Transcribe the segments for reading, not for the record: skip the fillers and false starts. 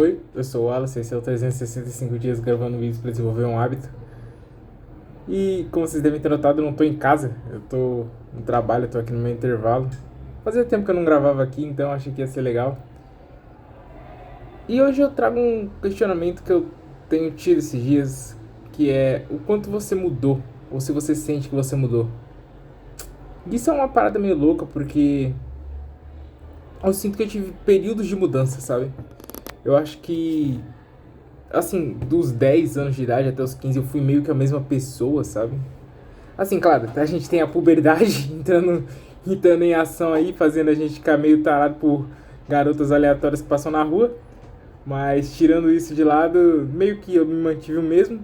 Oi, eu sou o Wallace, esse é o 365 dias gravando vídeos para desenvolver um hábito. E como vocês devem ter notado, eu não tô em casa, eu tô no trabalho, eu tô aqui no meu intervalo. Fazia tempo que eu não gravava aqui, então achei que ia ser legal. E hoje eu trago um questionamento que eu tenho tido esses dias, que é o quanto você mudou, ou se você sente que você mudou. Isso é uma parada meio louca, porque eu sinto que eu tive períodos de mudança, sabe? Eu acho que assim, dos 10 anos de idade até os 15 eu fui meio que a mesma pessoa, sabe? Assim, claro, a gente tem a puberdade entrando em ação aí, fazendo a gente ficar meio tarado por garotas aleatórias que passam na rua. Mas tirando isso de lado, meio que eu me mantive o mesmo.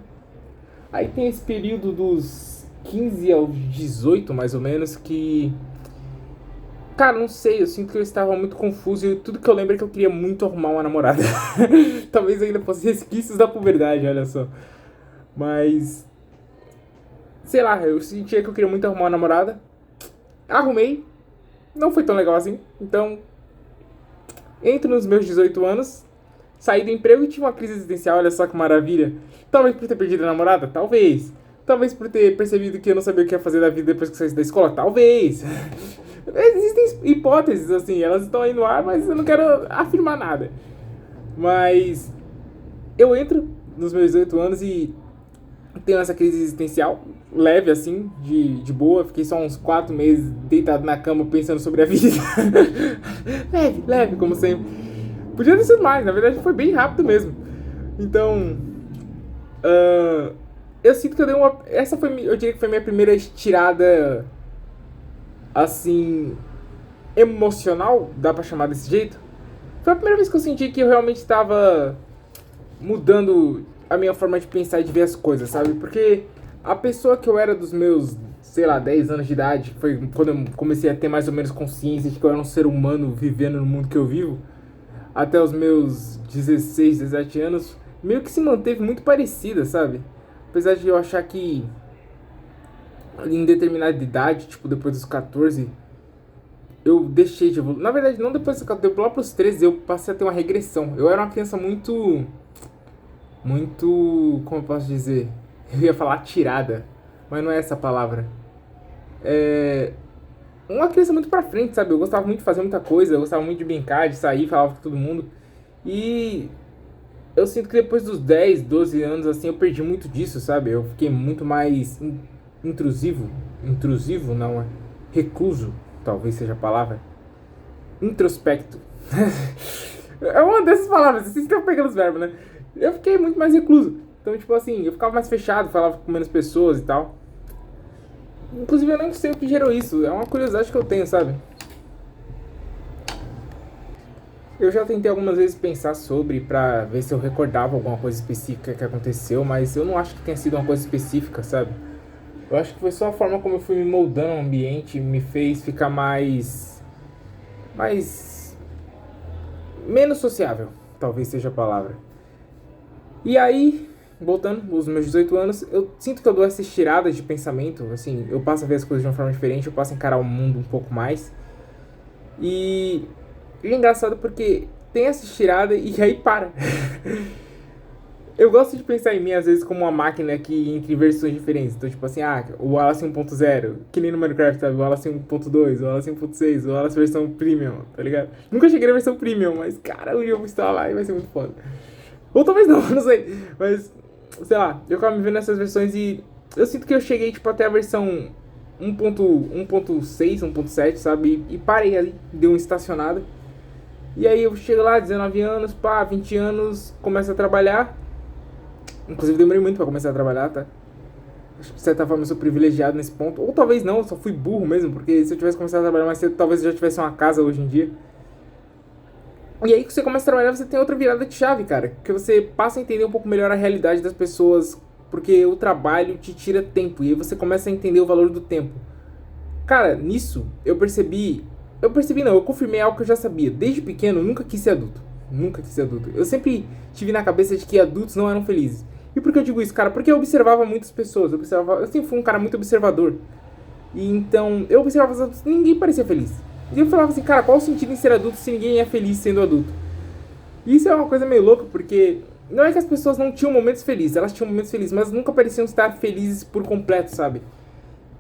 Aí tem esse período dos 15 aos 18, mais ou menos, que... Cara, não sei, eu sinto que eu estava muito confuso e tudo que eu lembro é que eu queria muito arrumar uma namorada. Talvez ainda fosse resquícios da puberdade, olha só. Mas, sei lá, eu sentia que eu queria muito arrumar uma namorada. Arrumei, não foi tão legal assim. Então, entro nos meus 18 anos, saí do emprego e tive uma crise existencial, olha só que maravilha. Talvez por ter perdido a namorada, talvez. Talvez por ter percebido que eu não sabia o que ia fazer da vida depois que saísse da escola, talvez. Existem hipóteses, assim, elas estão aí no ar, mas eu não quero afirmar nada. Mas eu entro nos meus 18 anos e tenho essa crise existencial, leve assim, de boa. Fiquei só uns 4 meses deitado na cama pensando sobre a vida. Leve, como sempre. Podia ter sido mais, na verdade foi bem rápido mesmo. Então, eu sinto que eu dei uma. Essa foi, eu diria que foi minha primeira estirada, assim, emocional, dá pra chamar desse jeito. Foi a primeira vez que eu senti que eu realmente estava mudando a minha forma de pensar e de ver as coisas, sabe? Porque a pessoa que eu era dos meus, sei lá, 10 anos de idade, foi quando eu comecei a ter mais ou menos consciência de que eu era um ser humano vivendo no mundo que eu vivo, até os meus 16, 17 anos, meio que se manteve muito parecida, sabe? Apesar de eu achar que em determinada idade, tipo depois dos 14, eu deixei de evoluir. Na verdade, não depois dos 14, lá pros 13 eu passei a ter uma regressão. Eu era uma criança muito, como eu posso dizer? Eu ia falar tirada, mas não é essa a palavra. É uma criança muito pra frente, sabe? Eu gostava muito de fazer muita coisa, eu gostava muito de brincar, de sair, falava com todo mundo. E eu sinto que depois dos 10, 12 anos, assim, eu perdi muito disso, sabe? Eu fiquei muito mais intrusivo. Intrusivo, não é? Recluso, talvez seja a palavra. Introspecto. É uma dessas palavras, vocês estão pegando os verbos, né? Eu fiquei muito mais recluso. Então, tipo assim, eu ficava mais fechado, falava com menos pessoas e tal. Inclusive, eu nem sei o que gerou isso. É uma curiosidade que eu tenho, sabe? Eu já tentei algumas vezes pensar sobre pra ver se eu recordava alguma coisa específica que aconteceu, mas eu não acho que tenha sido uma coisa específica, sabe? Eu acho que foi só a forma como eu fui me moldando ao ambiente me fez ficar mais menos sociável, talvez seja a palavra. E aí, voltando aos meus 18 anos, eu sinto que eu dou essa estirada de pensamento, assim, eu passo a ver as coisas de uma forma diferente, eu passo a encarar o mundo um pouco mais. E é engraçado porque tem essa estirada e aí para. Eu gosto de pensar em mim às vezes como uma máquina que entre versões diferentes. Então, tipo assim, o Wallace 1.0, que nem no Minecraft, sabe? O Wallace 1.2, o Wallace 1.6, o Wallace versão Premium, tá ligado? Nunca cheguei na versão Premium, mas cara, um dia eu vou instalar lá e vai ser muito foda. Ou talvez não, não sei. Mas, sei lá, eu acabo me vendo nessas versões e eu sinto que eu cheguei, tipo, até a versão 1.6, 1.7, sabe? E parei ali, dei uma estacionada. E aí eu chego lá, 19 anos, pá, 20 anos, começo a trabalhar. Inclusive demorei muito pra começar a trabalhar, tá? Acho que de certa forma eu sou privilegiado nesse ponto. Ou talvez não, eu só fui burro mesmo, porque se eu tivesse começado a trabalhar mais cedo, talvez eu já tivesse uma casa hoje em dia. E aí que você começa a trabalhar, você tem outra virada de chave, cara. Que você passa a entender um pouco melhor a realidade das pessoas, porque o trabalho te tira tempo, e aí você começa a entender o valor do tempo. Cara, nisso eu percebi... Eu percebi não, eu confirmei algo que eu já sabia. Desde pequeno eu nunca quis ser adulto. Nunca quis ser adulto. Eu sempre tive na cabeça de que adultos não eram felizes. E por que eu digo isso, cara? Porque eu observava muitas pessoas. Eu sempre fui um cara muito observador. E então, eu observava os adultos, ninguém parecia feliz. E eu falava assim, cara, qual o sentido em ser adulto se ninguém é feliz sendo adulto? E isso é uma coisa meio louca, porque não é que as pessoas não tinham momentos felizes, elas tinham momentos felizes, mas nunca pareciam estar felizes por completo, sabe?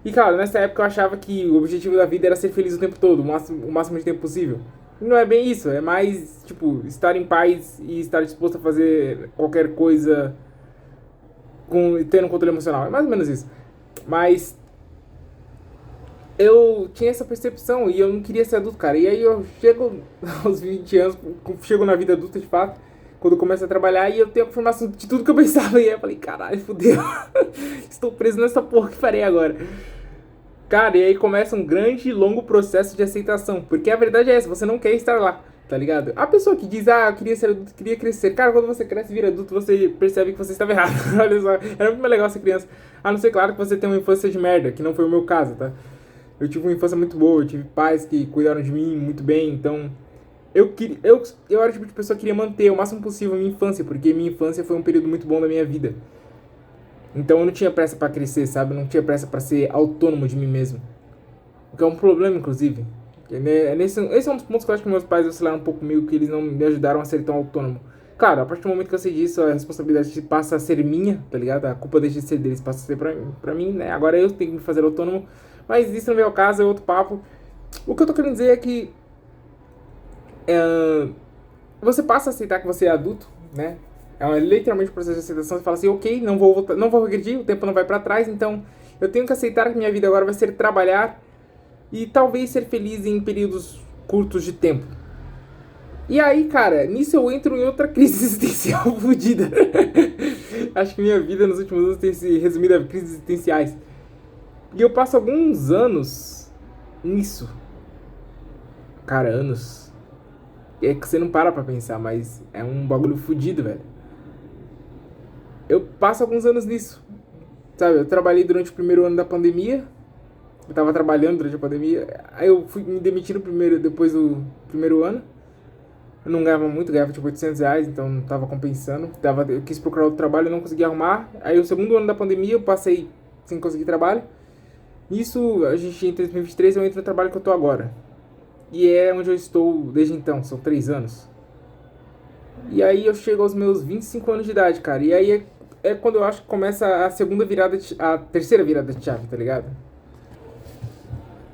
E claro, nessa época eu achava que o objetivo da vida era ser feliz o tempo todo, o máximo de tempo possível. E não é bem isso, é mais, tipo, estar em paz e estar disposto a fazer qualquer coisa com tendo um controle emocional. É mais ou menos isso. Mas eu tinha essa percepção e eu não queria ser adulto, cara. E aí eu chego aos 20 anos, chego na vida adulta de fato, quando eu começo a trabalhar e eu tenho a confirmação de tudo que eu pensava. E aí eu falei, caralho, fudeu. Estou preso nessa porra que farei agora. Cara, e aí começa um grande e longo processo de aceitação. Porque a verdade é essa, você não quer estar lá, tá ligado? A pessoa que diz, eu queria ser adulto, queria crescer. Cara, quando você cresce e vira adulto, você percebe que você estava errado. Olha só, era muito mais legal ser criança. A não ser, claro, que você tem uma infância de merda, que não foi o meu caso, tá? Eu tive uma infância muito boa, eu tive pais que cuidaram de mim muito bem, então... Eu era o tipo de pessoa que queria manter o máximo possível a minha infância, porque minha infância foi um período muito bom da minha vida. Então eu não tinha pressa pra crescer, sabe? Eu não tinha pressa pra ser autônomo de mim mesmo. O que é um problema, inclusive. Esse é um dos pontos que eu acho que meus pais oscilaram um pouco comigo, que eles não me ajudaram a ser tão autônomo. Claro, a partir do momento que eu sei disso, a responsabilidade passa a ser minha, tá ligado? A culpa deixa de ser deles, passa a ser pra mim, né? Agora eu tenho que me fazer autônomo, mas isso não é o caso, é outro papo. O que eu tô querendo dizer é que é, você passa a aceitar que você é adulto, né? Literalmente um processo de aceitação. Você fala assim, ok, não vou voltar, não vou regredir, o tempo não vai pra trás, então eu tenho que aceitar que minha vida agora vai ser trabalhar e talvez ser feliz em períodos curtos de tempo. E aí, cara, nisso eu entro em outra crise existencial fodida. Acho que minha vida nos últimos anos tem se resumido a crises existenciais. E eu passo alguns anos nisso. Cara, anos. É que você não para pra pensar, mas é um bagulho fodido, velho. Eu passo alguns anos nisso. Sabe, eu trabalhei durante o primeiro ano da pandemia. Eu tava trabalhando durante a pandemia. Aí eu fui me demitir no primeiro, depois do primeiro ano. Eu não ganhava muito, ganhava tipo R$ 800, então não tava compensando. Eu quis procurar outro trabalho e não consegui arrumar. Aí o segundo ano da pandemia eu passei sem conseguir trabalho. Nisso, a gente em 2023 eu entro no trabalho que eu tô agora. E é onde eu estou desde então, são 3 anos. E aí eu chego aos meus 25 anos de idade, cara. E aí é quando eu acho que começa a segunda virada, a terceira virada de chave, tá ligado?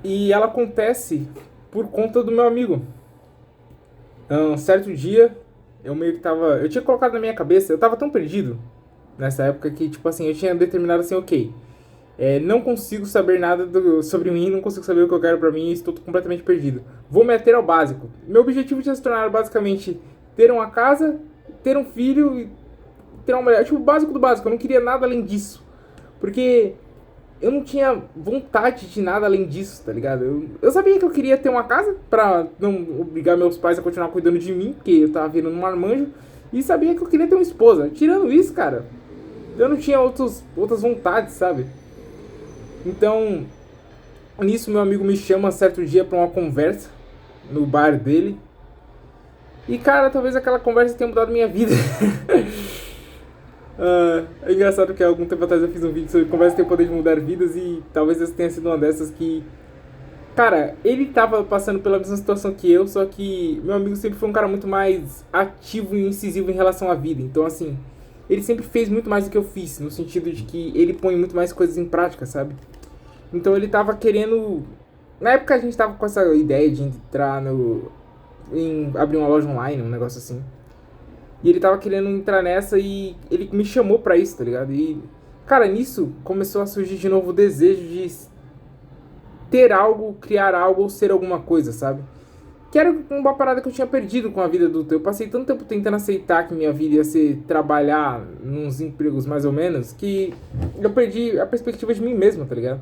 E ela acontece por conta do meu amigo. Um certo dia, eu meio que tava. Eu tinha colocado na minha cabeça, eu tava tão perdido nessa época que, tipo assim, eu tinha determinado assim, ok. Não consigo saber nada sobre mim, não consigo saber o que eu quero pra mim, estou completamente perdido. Vou me ater ao básico. Meu objetivo tinha se tornado basicamente ter uma casa, ter um filho e ter uma mulher. Tipo, o básico do básico, eu não queria nada além disso. Porque eu não tinha vontade de nada além disso, tá ligado? Eu sabia que eu queria ter uma casa pra não obrigar meus pais a continuar cuidando de mim, porque eu tava virando um marmanjo. E sabia que eu queria ter uma esposa. Tirando isso, cara, eu não tinha outras vontades, sabe? Então, nisso meu amigo me chama certo dia pra uma conversa no bar dele. E cara, talvez aquela conversa tenha mudado minha vida. É engraçado que há algum tempo atrás eu fiz um vídeo sobre conversa que tem o poder de mudar vidas e talvez essa tenha sido uma dessas que... Cara, ele tava passando pela mesma situação que eu, só que meu amigo sempre foi um cara muito mais ativo e incisivo em relação à vida. Então, assim, ele sempre fez muito mais do que eu fiz, no sentido de que ele põe muito mais coisas em prática, sabe? Então ele tava querendo... Na época a gente tava com essa ideia de entrar no... em abrir uma loja online, um negócio assim. E ele tava querendo entrar nessa e ele me chamou pra isso, tá ligado? E, cara, nisso começou a surgir de novo o desejo de ter algo, criar algo ou ser alguma coisa, sabe? Que era uma parada que eu tinha perdido com a vida adulta. Eu passei tanto tempo tentando aceitar que minha vida ia ser trabalhar nos empregos mais ou menos, que eu perdi a perspectiva de mim mesmo, tá ligado?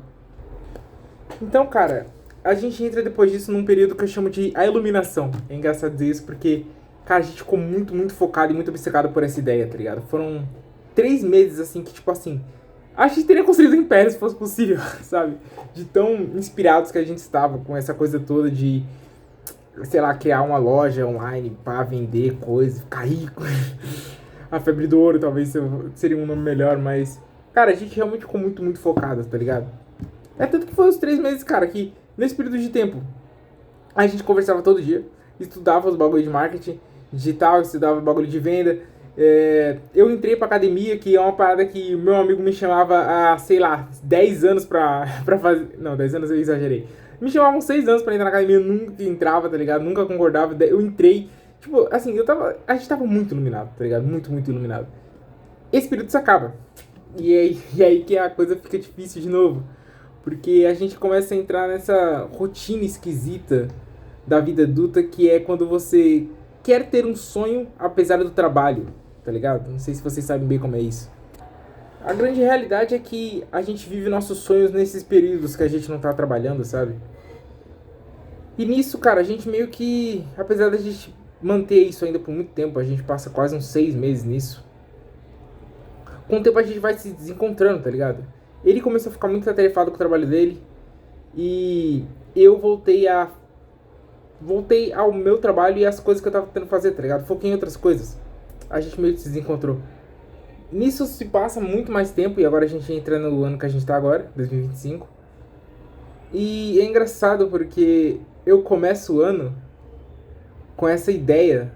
Então, cara, a gente entra depois disso num período que eu chamo de a iluminação. É engraçado dizer isso porque, cara, a gente ficou muito, muito focado e muito obcecado por essa ideia, tá ligado? Foram 3 meses, assim, que, tipo assim, a gente teria construído um império se fosse possível, sabe? De tão inspirados que a gente estava com essa coisa toda de, sei lá, criar uma loja online pra vender coisas, ficar rico. A febre do ouro talvez seria um nome melhor, mas, cara, a gente realmente ficou muito, muito focado, tá ligado? É tanto que foi os 3 meses, cara, que nesse período de tempo a gente conversava todo dia, estudava os bagulhos de marketing digital, estudava bagulho de venda. Eu entrei pra academia, que é uma parada que o meu amigo me chamava há, sei lá, 10 anos pra fazer. Não, 10 anos eu exagerei. Me chamavam 6 anos pra entrar na academia, eu nunca entrava, tá ligado? Nunca concordava. Eu entrei. Tipo, assim, a gente tava muito iluminado, tá ligado? Muito, muito iluminado. Esse período se acaba. E aí que a coisa fica difícil de novo. Porque a gente começa a entrar nessa rotina esquisita da vida adulta, que é quando você quer ter um sonho apesar do trabalho, tá ligado? Não sei se vocês sabem bem como é isso. A grande realidade é que a gente vive nossos sonhos nesses períodos que a gente não tá trabalhando, sabe? E nisso, cara, a gente meio que, apesar da gente manter isso ainda por muito tempo, a gente passa quase uns 6 meses nisso. Com o tempo a gente vai se desencontrando, tá ligado? Ele começou a ficar muito atarefado com o trabalho dele e eu voltei ao meu trabalho e às coisas que eu tava tentando fazer, tá ligado? Foquei em outras coisas. A gente meio que se desencontrou. Nisso se passa muito mais tempo e agora a gente entra no ano que a gente tá agora, 2025. E é engraçado porque eu começo o ano com essa ideia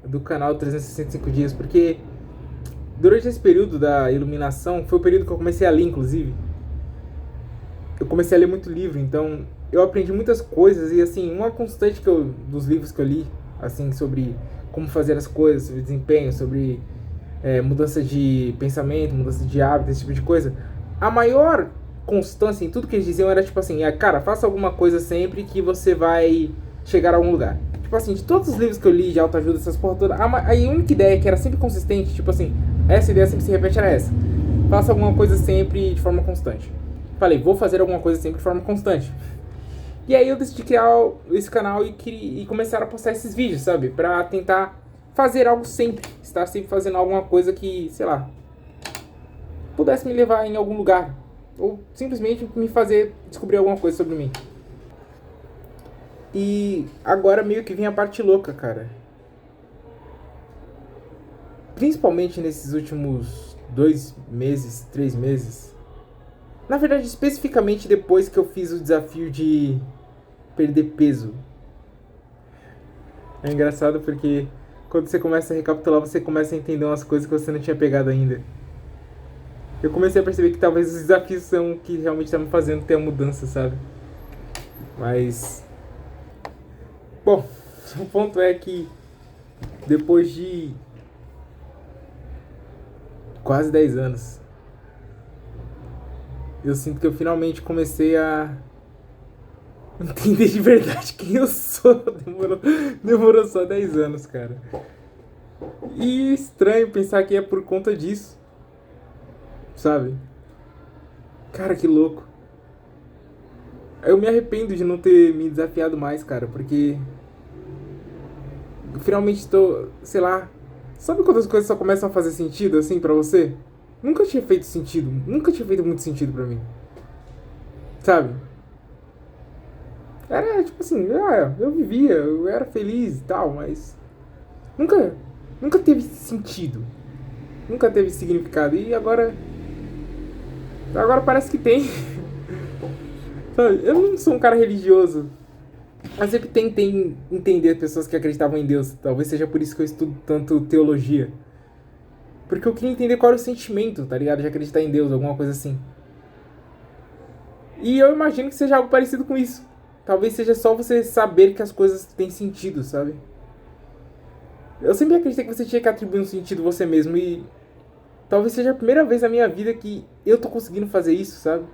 do canal 365 dias, porque durante esse período da iluminação, foi o período que eu comecei a ler, inclusive. Eu comecei a ler muito livro, então eu aprendi muitas coisas e assim, uma constante dos livros que eu li, assim, sobre como fazer as coisas, sobre desempenho, sobre mudança de pensamento, mudança de hábito, esse tipo de coisa. A maior constância em tudo que eles diziam era tipo assim, cara, faça alguma coisa sempre que você vai chegar a algum lugar. Tipo assim, de todos os livros que eu li de autoajuda, essas porra toda, a única ideia que era sempre consistente, tipo assim, essa ideia sempre se repete era essa. Faça alguma coisa sempre de forma constante. Falei, vou fazer alguma coisa sempre de forma constante. E aí eu decidi criar esse canal e começar a postar esses vídeos, sabe? Pra tentar fazer algo sempre. Estar sempre fazendo alguma coisa que, sei lá, pudesse me levar em algum lugar. Ou simplesmente me fazer descobrir alguma coisa sobre mim. E agora meio que vem a parte louca, cara. Principalmente nesses últimos 2 meses, 3 meses. Na verdade, especificamente depois que eu fiz o desafio de perder peso. É engraçado porque quando você começa a recapitular, você começa a entender umas coisas que você não tinha pegado ainda. Eu comecei a perceber que talvez os desafios são o que realmente estão me fazendo ter a mudança, sabe? Mas... Bom, o ponto é que depois de quase 10 anos, eu sinto que eu finalmente comecei a entender de verdade quem eu sou. Demorou só 10 anos, cara. E estranho pensar que é por conta disso, sabe? Cara, que louco. Eu me arrependo de não ter me desafiado mais, cara, porque eu finalmente tô, sei lá. Sabe quando as coisas só começam a fazer sentido assim pra você? Nunca tinha feito sentido, nunca tinha feito muito sentido pra mim. Sabe? Era tipo assim, eu vivia, eu era feliz e tal, mas nunca, nunca teve sentido, nunca teve significado. E agora parece que tem. Sabe? Eu não sou um cara religioso, mas sempre tentei entender pessoas que acreditavam em Deus. Talvez seja por isso que eu estudo tanto teologia. Porque eu queria entender qual era o sentimento, tá ligado? De acreditar em Deus, alguma coisa assim. E eu imagino que seja algo parecido com isso. Talvez seja só você saber que as coisas têm sentido, sabe? Eu sempre acreditei que você tinha que atribuir um sentido você mesmo e talvez seja a primeira vez na minha vida que eu tô conseguindo fazer isso, sabe?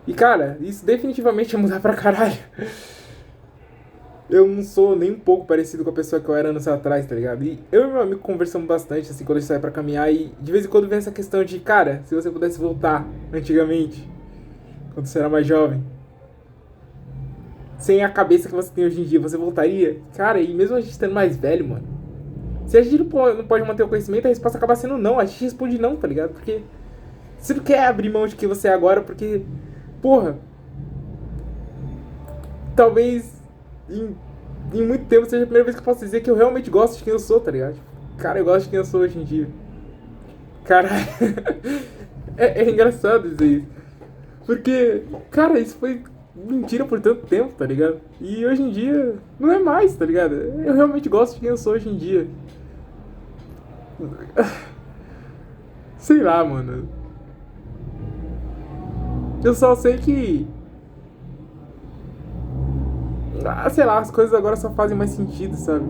E cara, isso definitivamente ia mudar pra caralho. Eu não sou nem um pouco parecido com a pessoa que eu era anos atrás, tá ligado? E eu e meu amigo conversamos bastante, assim, quando a gente sai pra caminhar. E de vez em quando vem essa questão de, cara, se você pudesse voltar antigamente, quando você era mais jovem, sem a cabeça que você tem hoje em dia, você voltaria? Cara, e mesmo a gente estando mais velho, mano, se a gente não pode manter o conhecimento, a resposta acaba sendo não. A gente responde não, tá ligado? Porque você não quer abrir mão de quem você é agora, porque, porra, talvez em muito tempo seja a primeira vez que eu posso dizer que eu realmente gosto de quem eu sou, tá ligado? Cara, eu gosto de quem eu sou hoje em dia. Caralho. É engraçado dizer isso. Porque, cara, isso foi mentira por tanto tempo, tá ligado? E hoje em dia não é mais, tá ligado? Eu realmente gosto de quem eu sou hoje em dia. Sei lá, mano. Eu só sei que. Sei lá, as coisas agora só fazem mais sentido, sabe?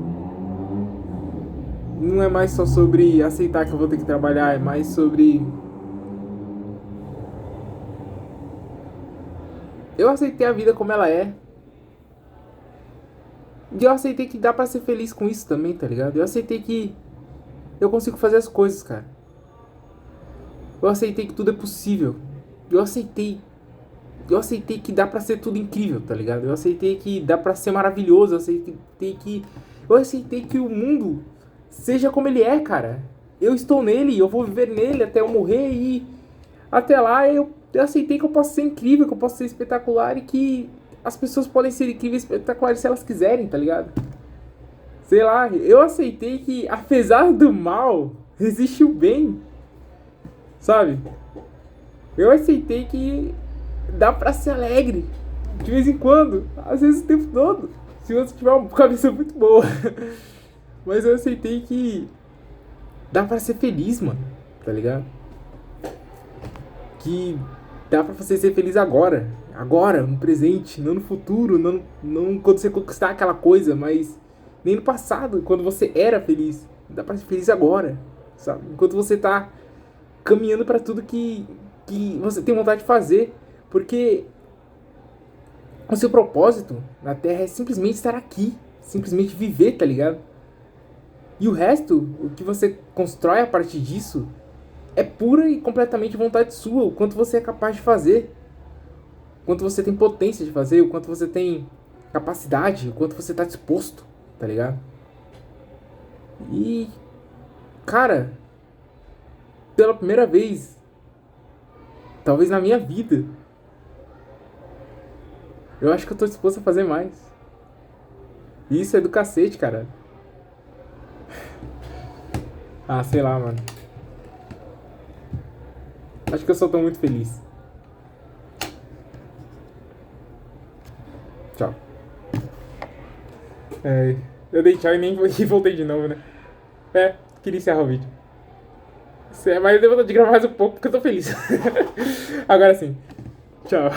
Não é mais só sobre aceitar que eu vou ter que trabalhar, é mais sobre. Eu aceitei a vida como ela é. E eu aceitei que dá pra ser feliz com isso também, tá ligado? Eu aceitei que eu consigo fazer as coisas, cara. Eu aceitei que tudo é possível. Eu aceitei. Eu aceitei que dá pra ser tudo incrível, tá ligado? Eu aceitei que dá pra ser maravilhoso. Eu aceitei que. Eu aceitei que o mundo seja como ele é, cara. Eu estou nele, eu vou viver nele até eu morrer e até lá eu aceitei que eu posso ser incrível, que eu posso ser espetacular e que as pessoas podem ser incríveis e espetaculares se elas quiserem, tá ligado? Sei lá, eu aceitei que apesar do mal, existe o bem, sabe? Eu aceitei que dá pra ser alegre de vez em quando, às vezes o tempo todo, se você tiver uma cabeça muito boa. Mas eu aceitei que dá pra ser feliz, mano, tá ligado? Que dá pra você ser feliz agora. Agora, no presente, não no futuro, não quando você conquistar aquela coisa, mas nem no passado, quando você era feliz. Dá pra ser feliz agora, sabe? Enquanto você tá caminhando pra tudo que você tem vontade de fazer. Porque o seu propósito na Terra é simplesmente estar aqui, simplesmente viver, tá ligado? E o resto, o que você constrói a partir disso, é pura e completamente vontade sua, o quanto você é capaz de fazer, o quanto você tem potência de fazer, o quanto você tem capacidade, o quanto você tá disposto, tá ligado? E, cara, pela primeira vez, talvez na minha vida, eu acho que eu tô disposto a fazer mais. E isso é do cacete, cara. Ah, sei lá, mano. Acho que eu só tô muito feliz. Tchau. É, eu dei tchau e nem e voltei de novo, né? Queria encerrar o vídeo. Mas eu vou de gravar mais um pouco porque eu tô feliz. Agora sim. Tchau.